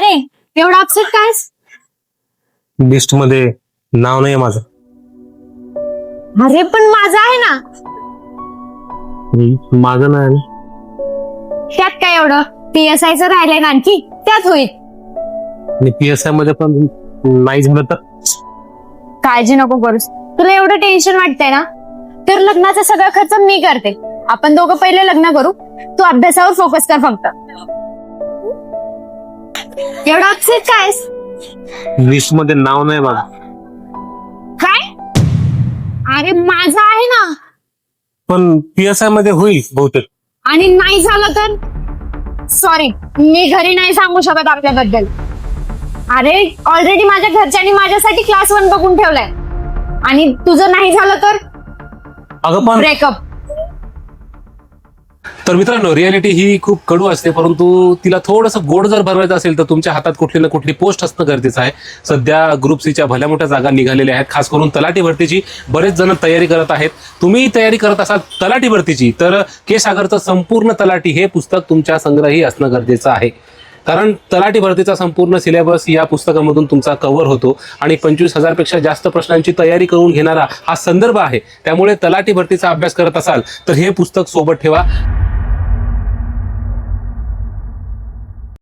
काय रे एवढा upset कायस? List मध्ये नाव नाही माझं. अरे पण माझं आहे ना. माझं नाही. त्यात काय एवढं? PSI चं राहिलंय ना आणखी, त्यात होईल. आणि PSI मध्ये पण नाही झालं तर काळजी नको करूस. तुला एवढं टेन्शन वाटतंय ना, तर लग्नाचा सगळा खर्च मी करते. आपण दोघं पहिले लग्न करू, तू अभ्यासावर फोकस कर फक्त. एवढा अपसेट कायस? लिस्ट मध्ये नाव नाही माझं. काय? अरे माझं आहे ना. पण PSI मध्ये होईल बहुतेक. आणि नाही झालं तर सॉरी, मी घरी नाही सांगू शकत आपल्याबद्दल. अरे ऑलरेडी माझ्या घरच्यांनी माझ्यासाठी क्लास 1 बघून ठेवलाय. आणि तुझं नाही झालं तर अगं पण ब्रेकअप. तर मित्रांनो, रियालिटी ही खूप कडू असते, परंतु तिला थोडंसं गोड जर बनवायचं असेल तर तुमच्या हातात कुठली ना कुठली पोस्ट असणं गरजेचं आहे. सध्या ग्रुप सीच्या भल्या मोठ्या जागा निघालेल्या आहेत. खास करून तलाठी भरतीची बरेच जण तयारी करत आहेत. तुम्ही तयारी करत असाल तलाठी भरतीची, तर के सागरचं संपूर्ण तलाठी हे पुस्तक तुमच्या संग्रही असणं गरजेचं आहे. कारण तलाठी भरतीचा संपूर्ण सिलेबस या पुस्तकामधून तुमचा कव्हर होतो आणि 25,000 पेक्षा जास्त प्रश्नांची तयारी करून घेणारा हा संदर्भ आहे. त्यामुळे तलाठी भरतीचा अभ्यास करत असाल तर हे पुस्तक सोबत ठेवा.